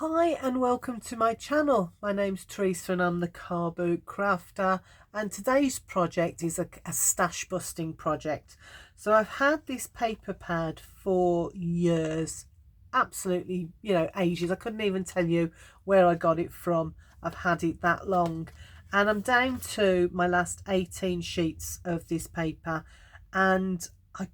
Hi and welcome to my channel. My name's Teresa and I'm the car boot crafter, and today's project is a stash busting project. So I've had this paper pad for years, absolutely, ages. I couldn't even tell you where I got it from. I've had it that long, and I'm down to my last 18 sheets of this paper, and I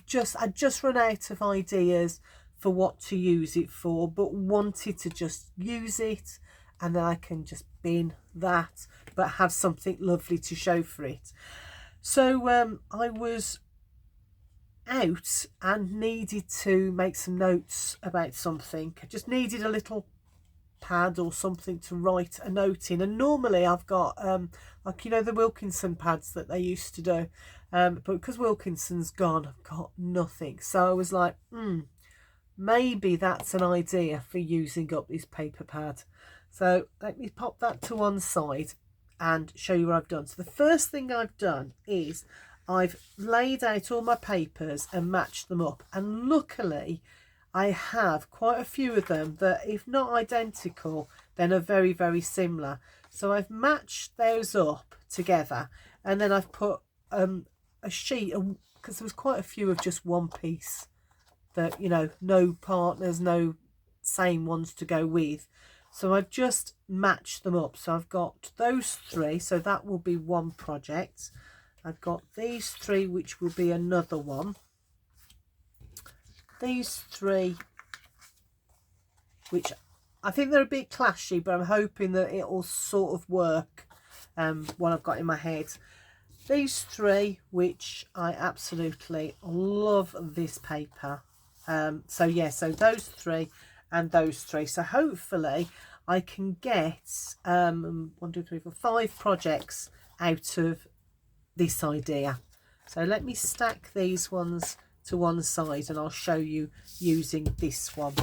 just run out of ideas for what to use it for, but wanted to just use it, and then I can just bin that but have something lovely to show for it. So I was out and needed to make some notes about something. I just needed a little pad or something to write a note in, and normally I've got like the Wilkinson pads that they used to do, but because Wilkinson's gone I've got nothing. So I was like, maybe that's an idea for using up this paper pad. So let me pop that to one side and show you what I've done. So the first thing I've done is I've laid out all my papers and matched them up, and luckily I have quite a few of them that, if not identical, then are very, very similar. So I've matched those up together, and then I've put a sheet, because there was quite a few of just one piece that, no partners, no same ones to go with. So I've just matched them up. So I've got those three, so that will be one project. I've got these three, which will be another one. These three, which I think they're a bit clashy, but I'm hoping that it'll sort of work, what I've got in my head. These three, which I absolutely love this paper. So yeah, so those three and those three. So hopefully I can get 1, 2, 3, 4, 5 projects out of this idea. So let me stack these ones to one side and I'll show you using this one.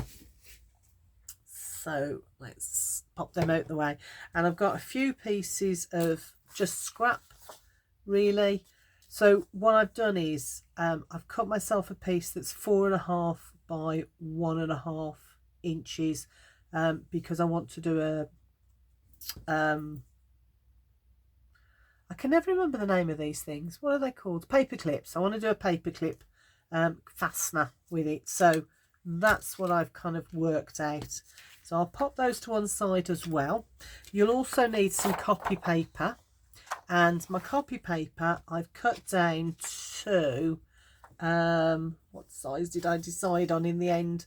So let's pop them out the way, and I've got a few pieces of just scrap, really. So what I've done is I've cut myself a piece that's 4.5 by 1.5 inches, because I want to do a I can never remember the name of these things. What are they called? Paper clips. I want to do a paper clip fastener with it. So that's what I've kind of worked out. So I'll pop those to one side as well. You'll also need some copy paper, and my copy paper I've cut down to what size did I decide on in the end?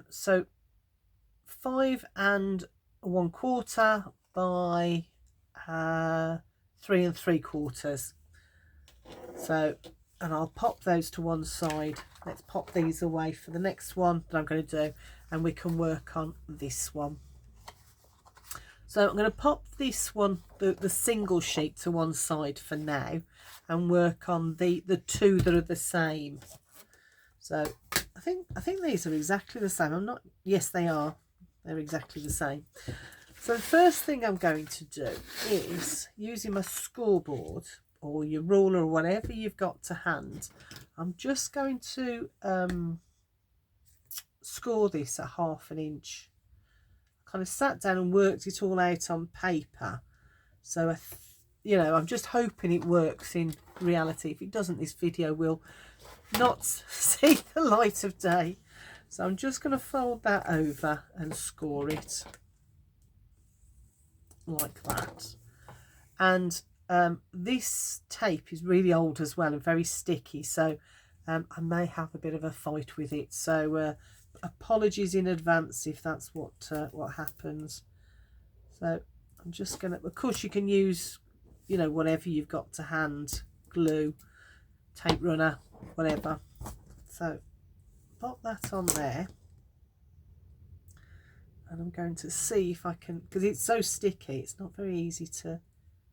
So 5 1/4 by 3 3/4. So, and I'll pop those to one side. Let's pop these away for the next one that I'm going to do, and we can work on this one. So I'm going to pop this one, the single sheet, to one side for now, and work on the two that are the same. So I think these are exactly the same. I'm not, yes they are, they're exactly the same. So the first thing I'm going to do is, using my scoreboard or your ruler or whatever you've got to hand, I'm just going to score this at 1/2 inch. I kind of sat down and worked it all out on paper. So I'm just hoping it works in reality. If it doesn't, this video will not see the light of day. So I'm just going to fold that over and score it like that. And this tape is really old as well and very sticky, so I may have a bit of a fight with it. So apologies in advance if that's what happens. So I'm just gonna, of course you can use whatever you've got to hand, glue, tape runner, whatever. So pop that on there, and I'm going to see if I can, because it's so sticky, it's not very easy to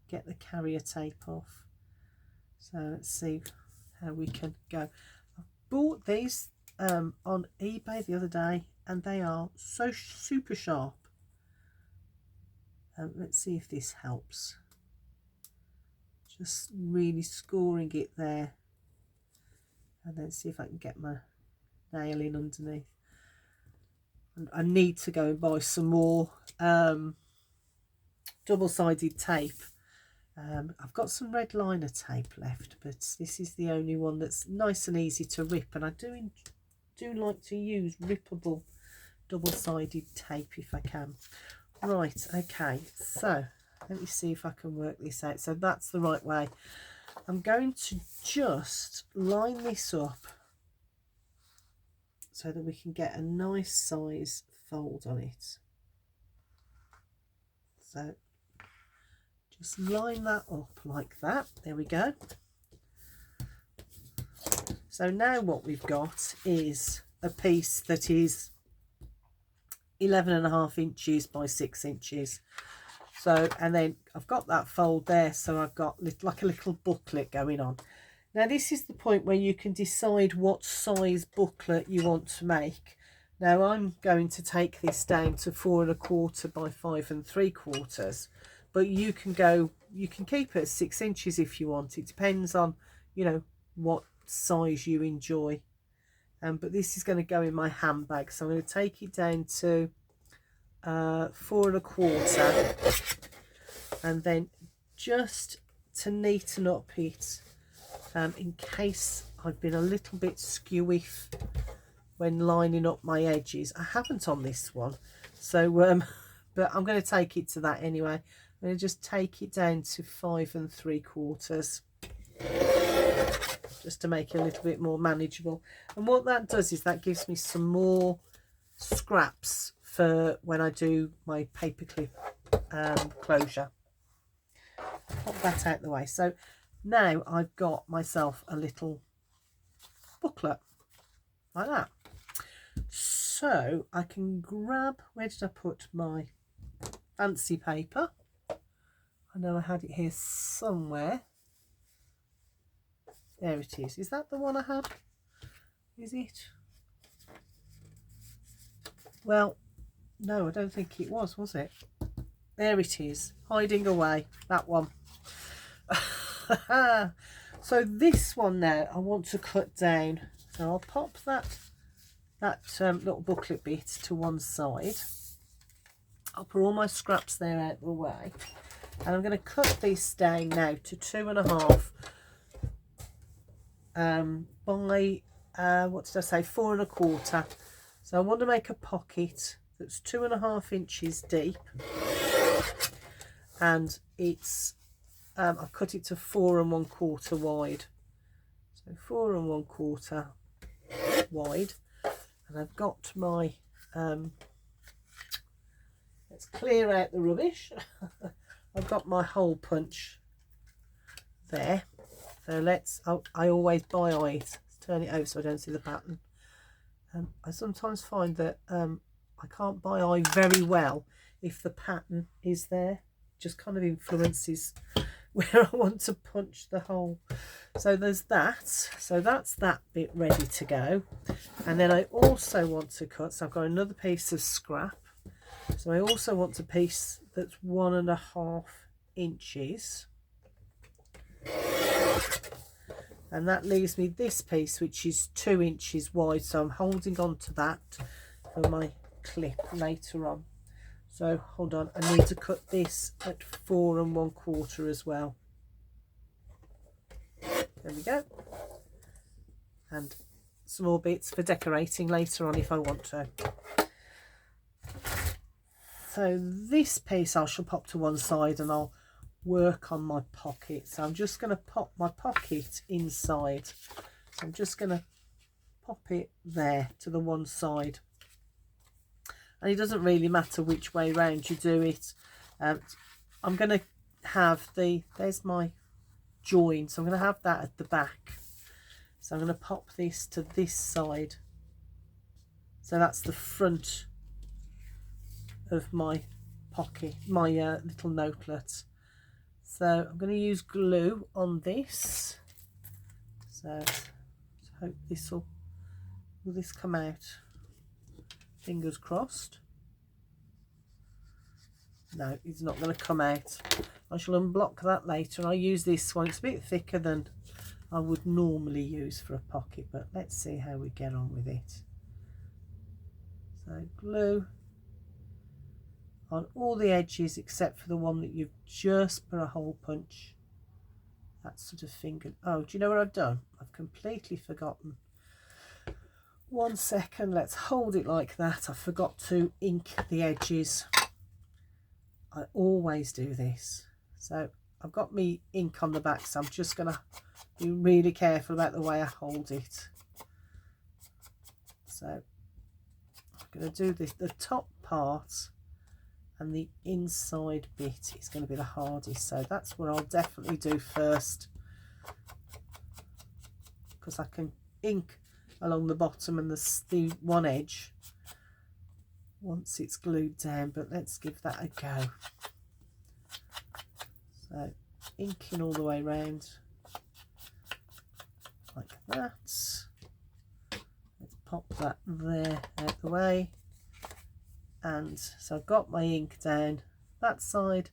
get the carrier tape off. So let's see how we can go. I bought these on eBay the other day, and they are so super sharp. Let's see if this helps. Just really scoring it there, and then see if I can get my nail in underneath. I need to go and buy some more double-sided tape. I've got some red liner tape left, but this is the only one that's nice and easy to rip, and I do like to use rippable double-sided tape if I can. Right, okay, so let me see if I can work this out. So that's the right way. I'm going to just line this up so that we can get a nice size fold on it. So just line that up like that. There we go. So now what we've got is a piece that is 11.5 inches by 6 inches. So, and then I've got that fold there, so I've got like a little booklet going on. Now this is the point where you can decide what size booklet you want to make. Now I'm going to take this down to 4 1/4 by 5 3/4, but you can keep it at 6 inches if you want. It depends on, you know, what size you enjoy. But this is going to go in my handbag, so I'm going to take it down to 4 1/4, and then just to neaten up it, in case I've been a little bit skewy when lining up my edges. I haven't on this one, so but I'm going to take it to that anyway. I'm going to just take it down to 5 3/4, just to make it a little bit more manageable. And what that does is that gives me some more scraps for when I do my paperclip closure. Pop that out the way. So now I've got myself a little booklet like that. So I can grab, where did I put my fancy paper? I know I had it here somewhere. There it is. Is that the one I had? Is it? Well, no, I don't think it was it? There it is, hiding away, that one. So this one now I want to cut down. So I'll pop that little booklet bit to one side. I'll put all my scraps there out the way, and I'm going to cut this down now to 2.5 by what did I say, 4 1/4. So I want to make a pocket that's 2.5 inches deep, and it's I've cut it to 4 1/4 wide. So 4 1/4 wide, and I've got my let's clear out the rubbish. I've got my hole punch there. So I always buy it. Let's turn it over so I don't see the pattern. I sometimes find that I can't buy eye very well if the pattern is there. Just kind of influences where I want to punch the hole. So there's that. So that's that bit ready to go. And then I also want to cut, so I've got another piece of scrap. So I also want a piece that's 1.5 inches. And that leaves me this piece, which is 2 inches wide. So I'm holding on to that for my clip later on. So hold on, I need to cut this at 4 1/4 as well. There we go. And some more bits for decorating later on if I want to. So this piece I shall pop to one side, and I'll work on my pocket. So I'm just going to pop my pocket inside. So I'm just going to pop it there to the one side. And it doesn't really matter which way round you do it. I'm going to have there's my join, so I'm going to have that at the back. So I'm going to pop this to this side. So that's the front of my pocket, my little notelet. So I'm going to use glue on this. So I hope will this come out? Fingers crossed. No, it's not going to come out. I shall unblock that later. I use this one. It's a bit thicker than I would normally use for a pocket, but let's see how we get on with it. So glue on all the edges except for the one that you've just put a hole punch. That sort of finger. Oh, do you know what I've done? I've completely forgotten. 1 second, let's hold it like that. I forgot to ink the edges. I always do this. So I've got me ink on the back, so I'm just going to be really careful about the way I hold it. So I'm going to do this, the top part, and the inside bit is going to be the hardest. So that's what I'll definitely do first, because I can ink along the bottom and the one edge once it's glued down. But let's give that a go. So inking all the way around like that. Let's pop that there out the way. And so I've got my ink down that side,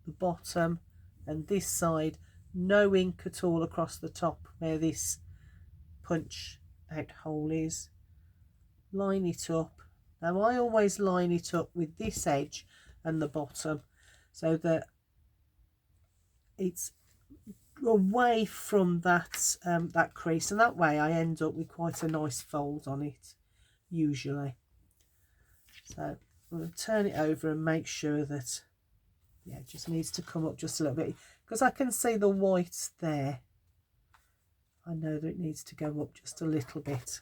the bottom, and this side. No ink at all across the top where this punch out hole is. Line it up. Now I always line it up with this edge and the bottom so that it's away from that that crease, and that way I end up with quite a nice fold on it usually. So I'm going to turn it over and make sure that, yeah, it just needs to come up just a little bit, because I can see the white there. I know that it needs to go up just a little bit.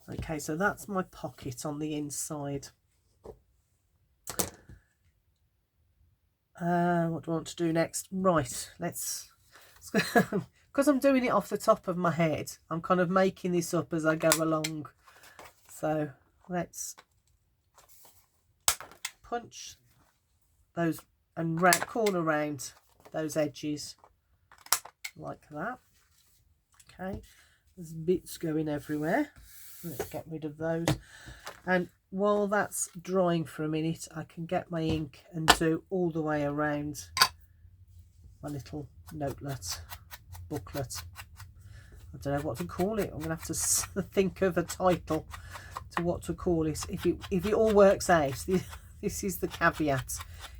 Okay, so that's my pocket on the inside. What do I want to do next? Right, let's because I'm doing it off the top of my head, I'm kind of making this up as I go along. So let's punch those and corner round those edges like that. Okay, there's bits going everywhere. Let's get rid of those. And while that's drying for a minute, I can get my ink and do all the way around my little notelet, booklet. I don't know what to call it. I'm gonna have to think of a title to what to call it. If it all works out, this is the caveat.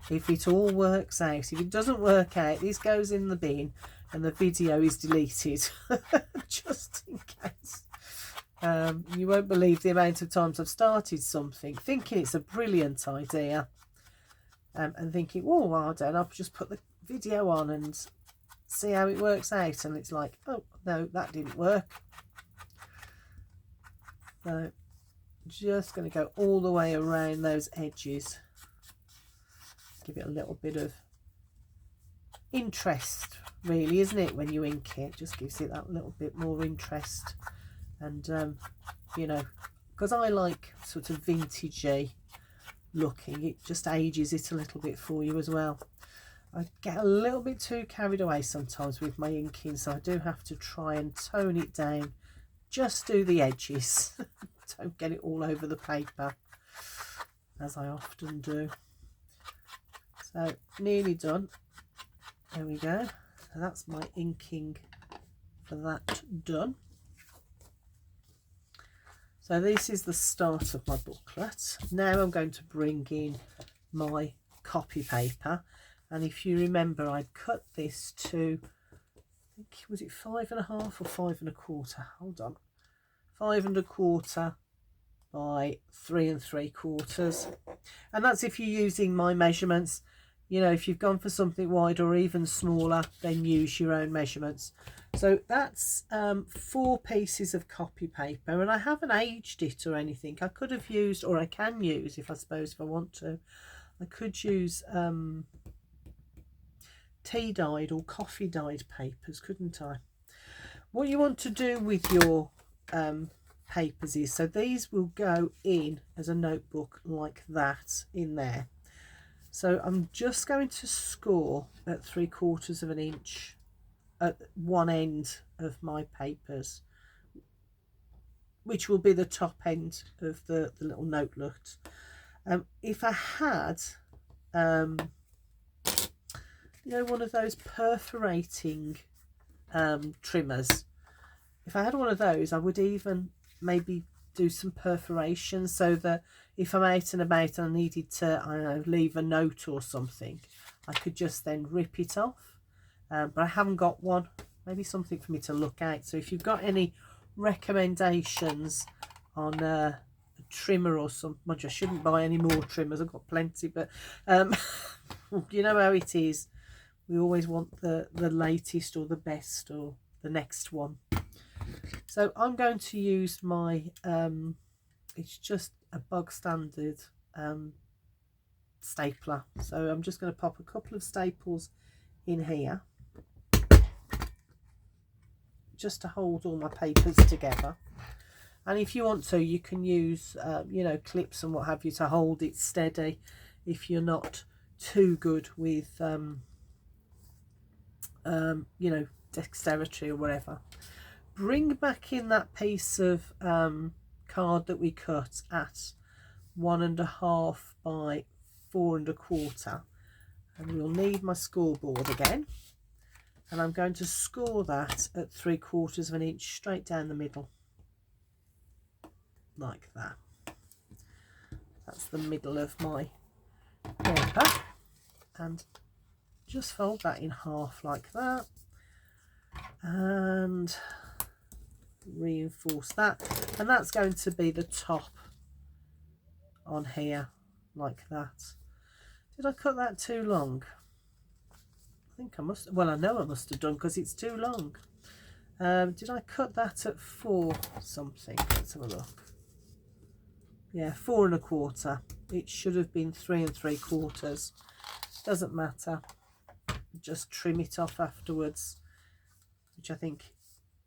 If it all works out, if it doesn't work out, this goes in the bin and the video is deleted, just in case. You won't believe the amount of times I've started something thinking it's a brilliant idea, and thinking, oh, well, I don't know, I'll just put the video on and see how it works out, and it's like, oh no, that didn't work. So just going to go all the way around those edges, give it a little bit of interest, really, isn't it? When you ink it, just gives it that little bit more interest. And you know, because I like sort of vintagey looking, it just ages it a little bit for you as well. I get a little bit too carried away sometimes with my inking, so I do have to try and tone it down. Just do the edges. Don't get it all over the paper, as I often do. So nearly done. There we go. So that's my inking for that done. So this is the start of my booklet. Now I'm going to bring in my copy paper, and if you remember, I cut this to, I think, was it 5.5 or 5 1/4? Hold on, 5 1/4 by 3 3/4, and that's if you're using my measurements. You know, if you've gone for something wider or even smaller, then use your own measurements. So that's 4 pieces of copy paper, and I haven't aged it or anything. I could have used, or I can use, if I want to, I could use tea dyed or coffee dyed papers, couldn't I? What you want to do with your papers is, so these will go in as a notebook like that in there. So I'm just going to score at 3/4 of an inch at one end of my papers, which will be the top end of the little notelet. If I had, you know, one of those perforating trimmers, if I had one of those, I would even maybe do some perforation so that if I'm out and about and I needed to, I don't know, leave a note or something, I could just then rip it off. But I haven't got one. Maybe something for me to look at. So if you've got any recommendations on a trimmer or something, I shouldn't buy any more trimmers, I've got plenty, but you know how it is. We always want the latest or the best or the next one. So I'm going to use my, it's just a bog standard stapler. So I'm just going to pop a couple of staples in here just to hold all my papers together. And if you want to, you can use, you know, clips and what have you to hold it steady if you're not too good with, you know, dexterity or whatever. Bring back in that piece of card that we cut at 1.5 by 4.25, and we'll need my scoreboard again, and I'm going to score that at 3/4 of an inch straight down the middle, like that. That's the middle of my paper, and just fold that in half like that and reinforce that, and that's going to be the top on here like that. Did I cut that too long? I think I must, well, I know I must have done because it's too long. Did I cut that at 4 something? Let's have a look. Yeah, 4.25. It should have been 3 3/4. Doesn't matter, just trim it off afterwards, which I think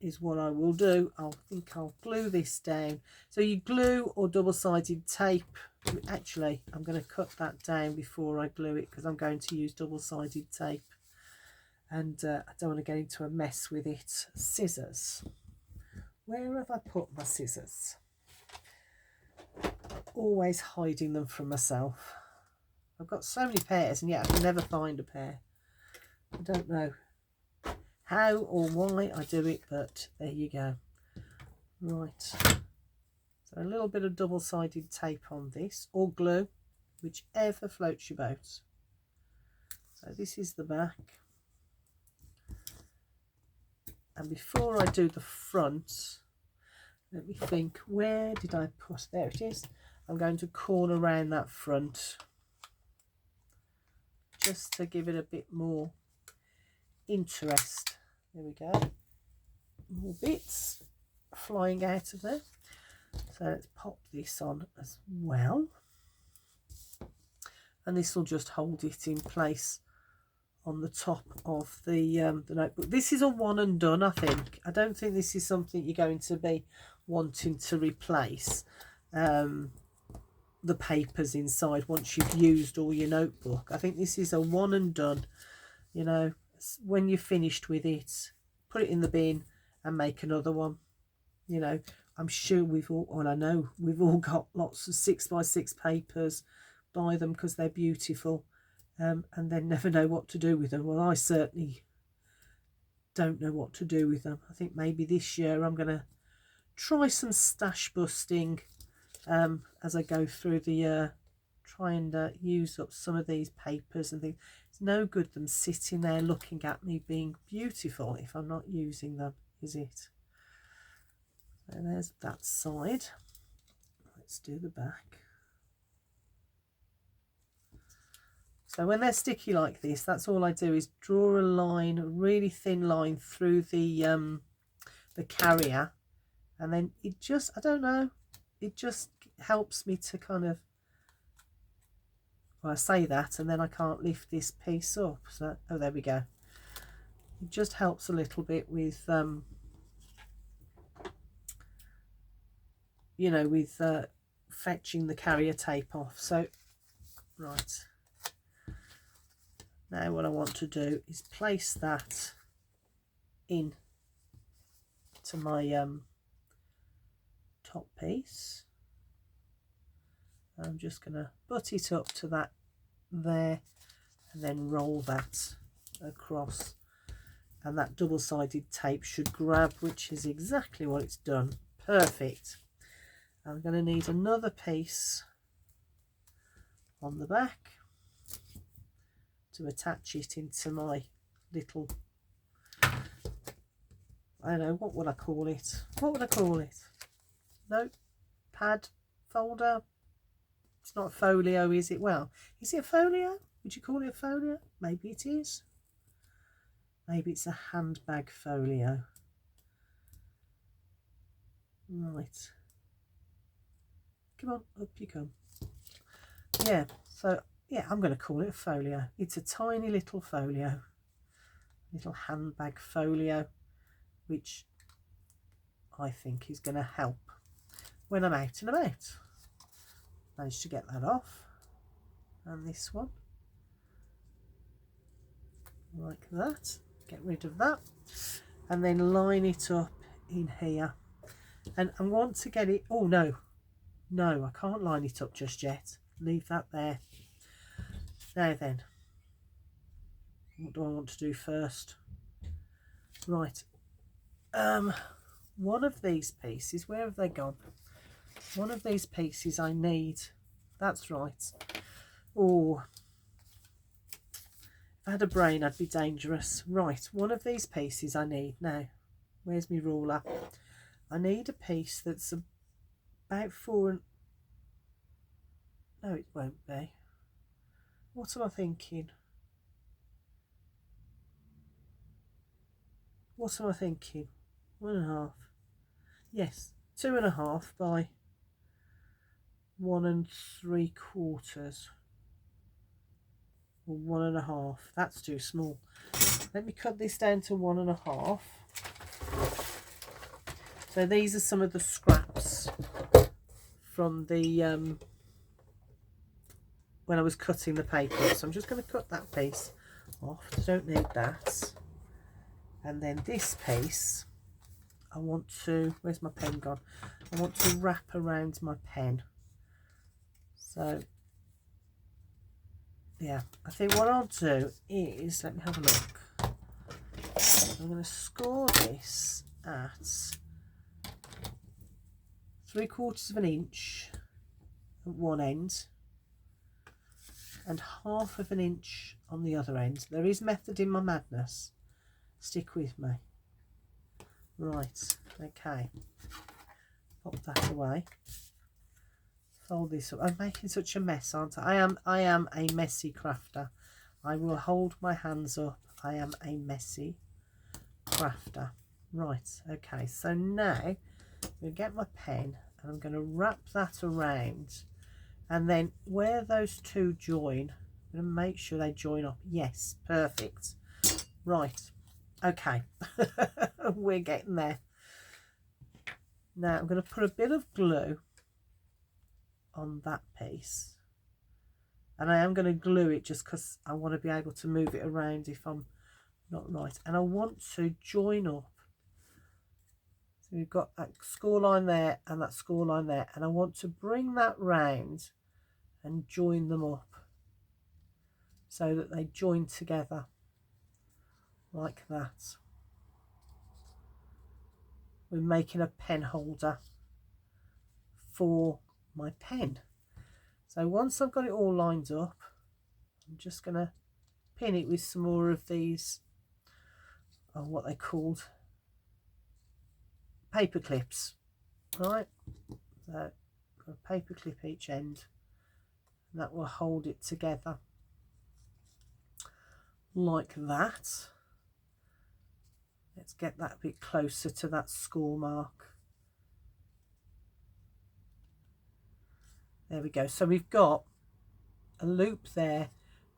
is what I will do. I think I'll glue this down. So you glue or double-sided tape. Actually, I'm going to cut that down before I glue it because I'm going to use double-sided tape, and I don't want to get into a mess with it. Scissors. Where have I put my scissors? Always hiding them from myself. I've got so many pairs and yet I can never find a pair. I don't know how or why I do it, but there you go. Right, so a little bit of double-sided tape on this, or glue, whichever floats your boat. So this is the back, and before I do the front, let me think, where did I put, there it is. I'm going to corner around that front just to give it a bit more interest. There we go, more bits flying out of there. So let's pop this on as well, and this will just hold it in place on the top of the notebook. This is a one and done, I think. I don't think this is something you're going to be wanting to replace the papers inside once you've used all your notebook. I think this is a one and done. You know, when you're finished with it, put it in the bin and make another one. You know, I'm sure we've all, well, I know we've all got lots of 6x6 papers, buy them because they're beautiful, and then never know what to do with them. Well, I certainly don't know what to do with them. I think maybe this year I'm going to try some stash busting as I go through the year, try and use up some of these papers and things. It's no good them sitting there looking at me being beautiful if I'm not using them, is it? So there's that side. Let's do the back. So when they're sticky like this, that's all I do is draw a line, a really thin line through the carrier, and then it just, I don't know, it just helps me to kind of, well, I say that and then I can't lift this piece up. So, oh, there we go. It just helps a little bit with, you know, with fetching the carrier tape off. So, right. Now what I want to do is place that in to my top piece. I'm just going to butt it up to that there and then roll that across, and that double-sided tape should grab, which is exactly what it's done. Perfect. I'm going to need another piece on the back to attach it into my little, I don't know, what would I call it? What would I call it? Notepad folder? It's not a folio, is it? Well, is it a folio? Would you call it a folio? Maybe it is. Maybe it's a handbag folio. Right. Come on, up you come. Yeah, so yeah, I'm going to call it a folio. It's a tiny little folio. Little handbag folio, which I think is going to help when I'm out and about. Managed to get that off. And this one. Like that. Get rid of that. And then line it up in here. And I want to get it, oh no, I can't line it up just yet. Leave that there. Now then, what do I want to do first? Right, one of these pieces, where have they gone? One of these pieces I need, that's right. Oh, if I had a brain I'd be dangerous. Right, one of these pieces I need now. Where's my ruler? I need a piece that's about 4 and... No, it won't be. What am I thinking? What am I thinking? 1.5. Yes, 2.5 by 1 3/4. Or 1.5. That's too small. Let me cut this down to 1.5. So these are some of the scraps from the when I was cutting the paper. So I'm just going to cut that piece off. I don't need that. And then this piece, I want to, where's my pen gone? I want to wrap around my pen. So yeah, I think what I'll do is, let me have a look. I'm going to score this at 3/4 of an inch at one end and 1/2 of an inch on the other end. There is method in my madness. Stick with me. Right, okay. Pop that away. Fold this up. I'm making such a mess, aren't I? I am a messy crafter. I will hold my hands up. I am a messy crafter. Right, okay, so now I'm going to get my pen and I'm going to wrap that around, and then where those two join, I'm going to make sure they join up. Yes, perfect. Right, okay. We're getting there. Now I'm going to put a bit of glue on that piece, and I am going to glue it just because I want to be able to move it around if I'm not right, and I want to join up. So we've got that score line there and that score line there, and I want to bring that round and join them up so that they join together like that. We're making a pen holder for my pen. So once I've got it all lined up, I'm just going to pin it with some more of these, what they called, paper clips. Right, so got a paper clip each end, and that will hold it together like that. Let's get that a bit closer to that score mark. There we go. So we've got a loop there,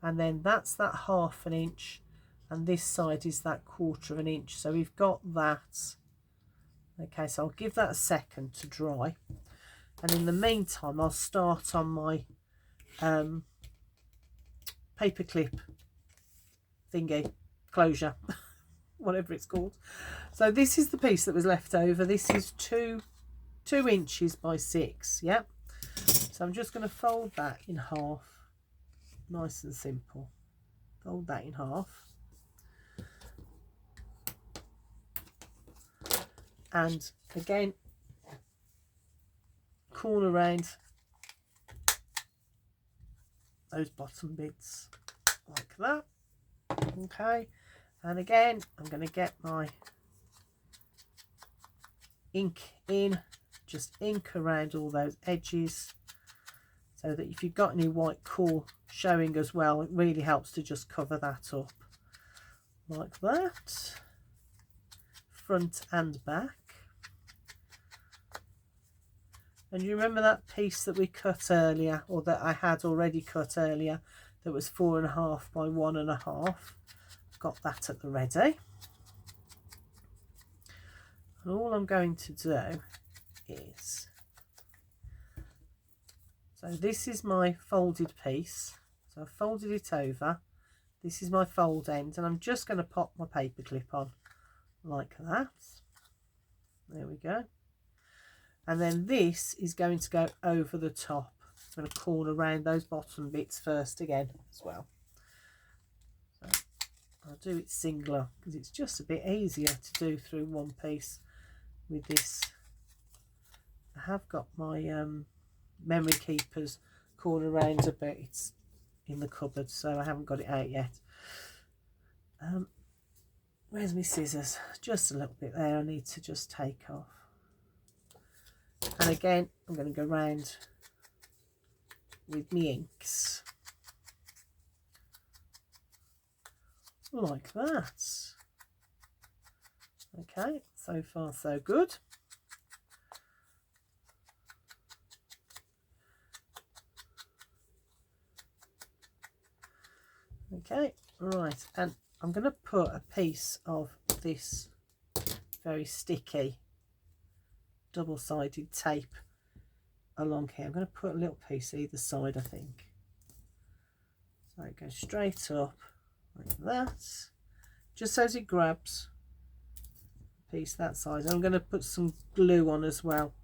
and then that's that 1/2 an inch, and this side is that 1/4 of an inch. So we've got that. Okay, so I'll give that a second to dry, and in the meantime I'll start on my paper clip thingy closure. Whatever it's called. So this is the piece that was left over. This is 2 inches by 6. Yep. So I'm just going to fold that in half. Nice and simple. Fold that in half. And again, corner round those bottom bits like that. Okay, and again I'm going to get my ink in, just ink around all those edges, so that if you've got any white core showing as well, it really helps to just cover that up like that, front and back. And you remember that piece that we cut earlier, or that I had already cut earlier, that was 4.5 by 1.5. Got that at the ready. And all I'm going to do is, so this is my folded piece, so I've folded it over. This is my fold end, and I'm just going to pop my paper clip on like that. There we go. And then this is going to go over the top. I'm going to corner around those bottom bits first again as well. So I'll do it singular because it's just a bit easier to do through one piece with this. I have got my memory keepers corner around a bit. It's in the cupboard, so I haven't got it out yet. Where's my scissors? Just a little bit there I need to just take off. And again, I'm going to go round with my inks like that. Okay, so far so good. Okay, right, and I'm going to put a piece of this very sticky double-sided tape along here. I'm going to put a little piece either side, I think. So it goes straight up like that, just so as it grabs a piece that size. I'm going to put some glue on as well,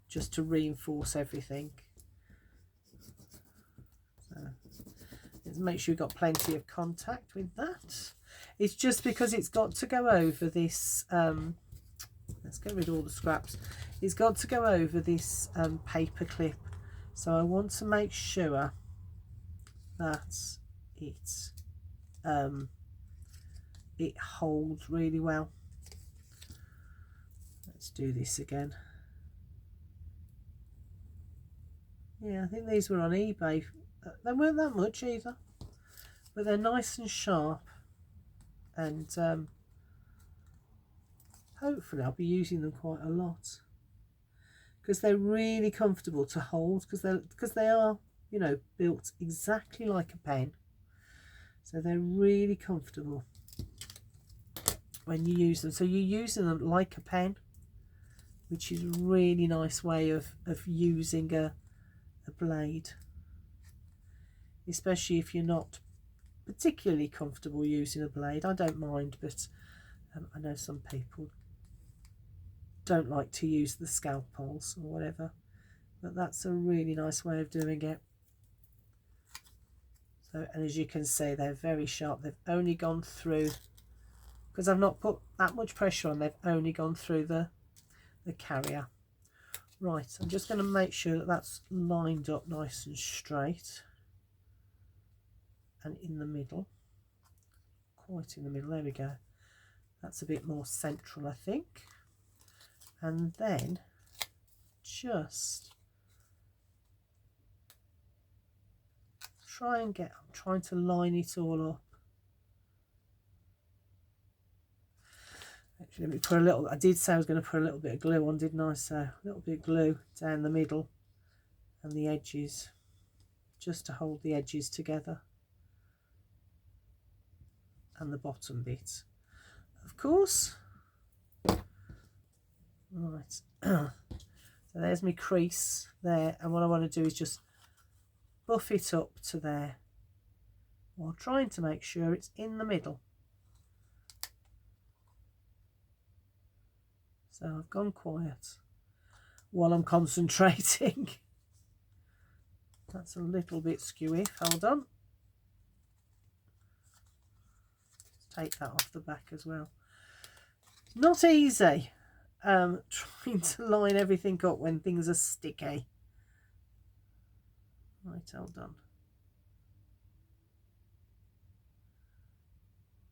just to reinforce everything. So let's make sure you've got plenty of contact with that. It's just because it's got to go over this, let's get rid of all the scraps. It's got to go over this paper clip, so I want to make sure that it holds really well. Let's do this again. Yeah, I think these were on eBay. They weren't that much either, but they're nice and sharp, and hopefully I'll be using them quite a lot because they're really comfortable to hold, because they are, you know, built exactly like a pen, so they're really comfortable when you use them. So you're using them like a pen, which is a really nice way of using a blade, especially if you're not particularly comfortable using a blade. I don't mind, but I know some people don't like to use the scalpels or whatever, but that's a really nice way of doing it. So, and as you can see, they're very sharp. They've only gone through, because I've not put that much pressure on, they've only gone through the carrier. Right, I'm just going to make sure that that's lined up nice and straight and in the middle, quite in the middle. There we go. That's a bit more central, I think. And then just I'm trying to line it all up. Actually, let me put a little, I did say I was going to put a little bit of glue on, didn't I? So a little bit of glue down the middle and the edges, just to hold the edges together, and the bottom bit, of course. Right, so there's my crease there, and what I want to do is just buff it up to there while trying to make sure it's in the middle. So I've gone quiet while I'm concentrating. That's a little bit skewy. Hold on. Let's take that off the back as well. It's not easy. trying to line everything up when things are sticky. Right, hold on.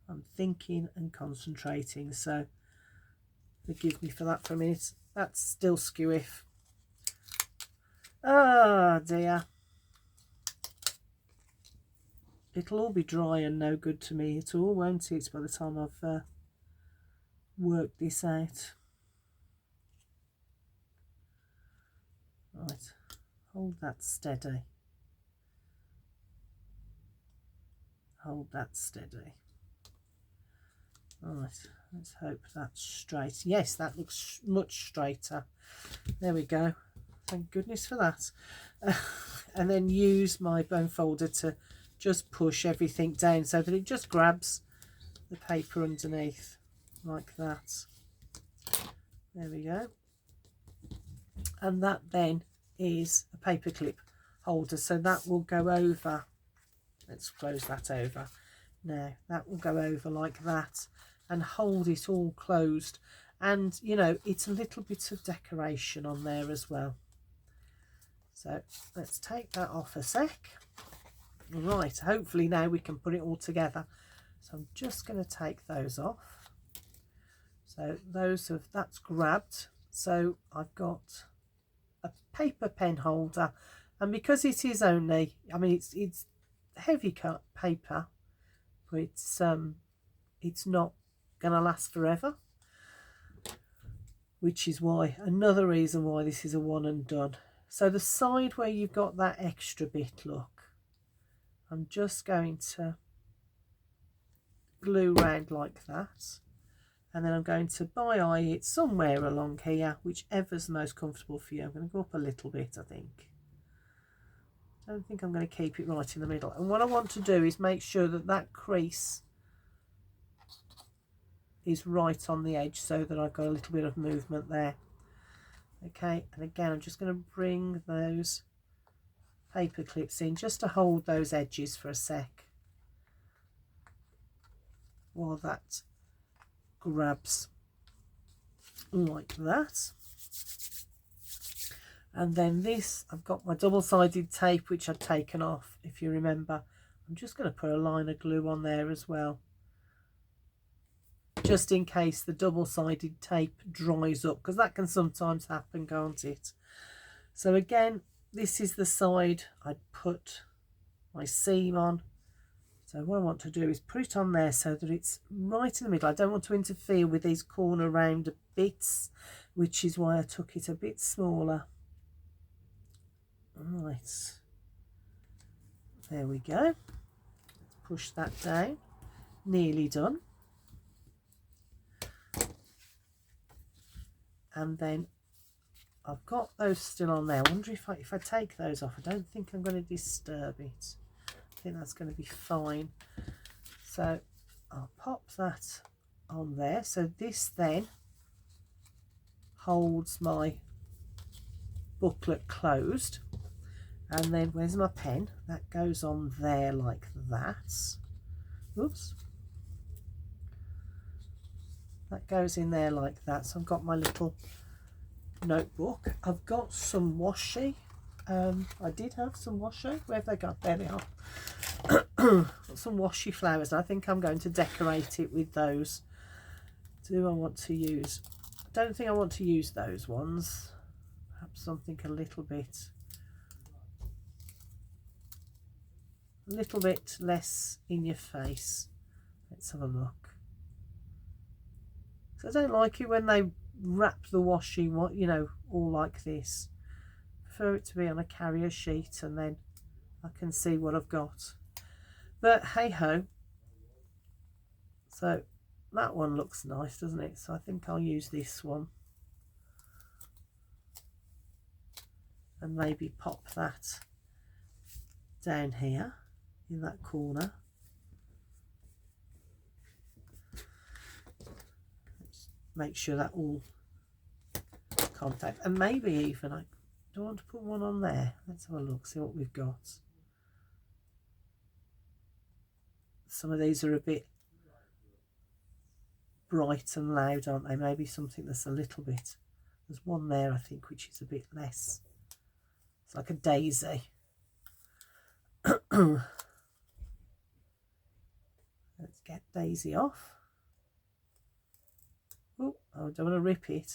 I'm thinking and concentrating, so forgive me for that for a minute. That's still skewiff. Oh dear. It'll all be dry and no good to me at all, won't it, by the time I've worked this out. Right, hold that steady. Hold that steady. Right, let's hope that's straight. Yes, that looks much straighter. There we go. Thank goodness for that. And then use my bone folder to just push everything down so that it just grabs the paper underneath like that. There we go. And that then is a paper clip holder, so that will go over. Let's close that over. Now that will go over like that and hold it all closed, and you know, it's a little bit of decoration on there as well. So let's take that off a sec. Right, hopefully now we can put it all together. So I'm just going to take those off. So that's grabbed. So I've got a paper pen holder, and because it is only, I mean, it's heavy cut paper, but it's not going to last forever, which is why, another reason why this is a one and done. So the side where you've got that extra bit, look, I'm just going to glue round like that, and then I'm going to eye it somewhere along here, whichever's most comfortable for you. I'm going to go up a little bit, I think. I don't think I'm going to keep it right in the middle. And what I want to do is make sure that that crease is right on the edge, so that I've got a little bit of movement there. Okay, and again, I'm just going to bring those paper clips in just to hold those edges for a sec while that grabs like that. And then this, I've got my double-sided tape which I'd taken off, if you remember. I'm just going to put a line of glue on there as well, just in case the double-sided tape dries up, because that can sometimes happen, can't it? So again, this is the side I'd put my seam on. So what I want to do is put it on there so that it's right in the middle. I don't want to interfere with these corner round bits, which is why I took it a bit smaller. Right, there we go. Let's push that down. Nearly done. And then I've got those still on there. I wonder if I take those off. I don't think I'm going to disturb it. I think that's going to be fine. So I'll pop that on there. So this then holds my booklet closed. And then where's my pen? That goes on there like that. Oops. That goes in there like that. So I've got my little notebook. I've got some washi. I did have some washi. Where have they got? There they are. Got some washi flowers. I think I'm going to decorate it with those. Do I want to use? I don't think I want to use those ones. Perhaps something a little bit less in your face. Let's have a look. So I don't like it when they wrap the washi, you know, all like this. I prefer it to be on a carrier sheet, and then I can see what I've got. But hey ho. So that one looks nice, doesn't it? So I think I'll use this one and maybe pop that down here in that corner. Let's make sure that all contact, and maybe even I don't want to put one on there. Let's have a look, see what we've got. Some of these are a bit bright and loud, aren't they? Maybe something that's a little bit, there's one there I think which is a bit less, it's like a daisy. Let's get daisy off. Oh, I don't want to rip it,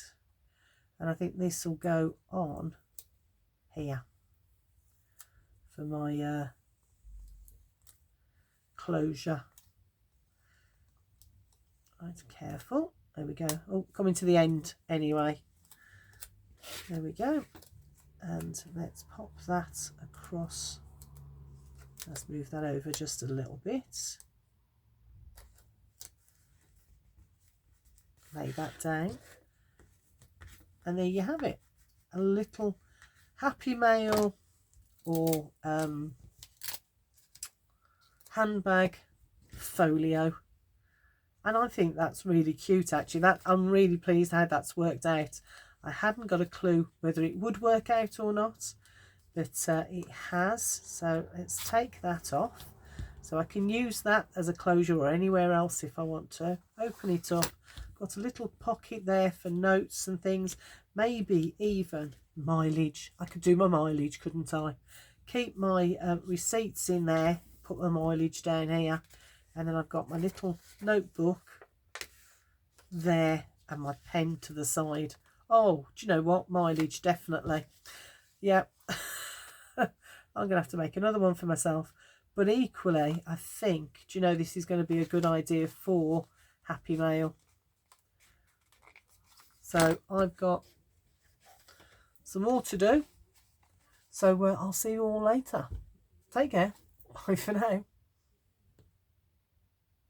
and I think this will go on here for my closure. Right, careful. There we go. Oh, coming to the end anyway. There we go. And let's pop that across. Let's move that over just a little bit. Lay that down. And there you have it. A little Happy Mail or handbag folio. And I think that's really cute actually. That I'm really pleased how that's worked out. I hadn't got a clue whether it would work out or not, but it has. So let's take that off. So I can use that as a closure or anywhere else if I want to. Open it up. Got a little pocket there for notes and things. Maybe even mileage. I could do my mileage, couldn't I? Keep my receipts in there. Put my mileage down here. And then I've got my little notebook there and my pen to the side. Oh, do you know what? Mileage, definitely. Yeah. I'm going to have to make another one for myself. But equally, I think, do you know, this is going to be a good idea for Happy Mail. So I've got some more to do. So I'll see you all later. Take care. Bye for now.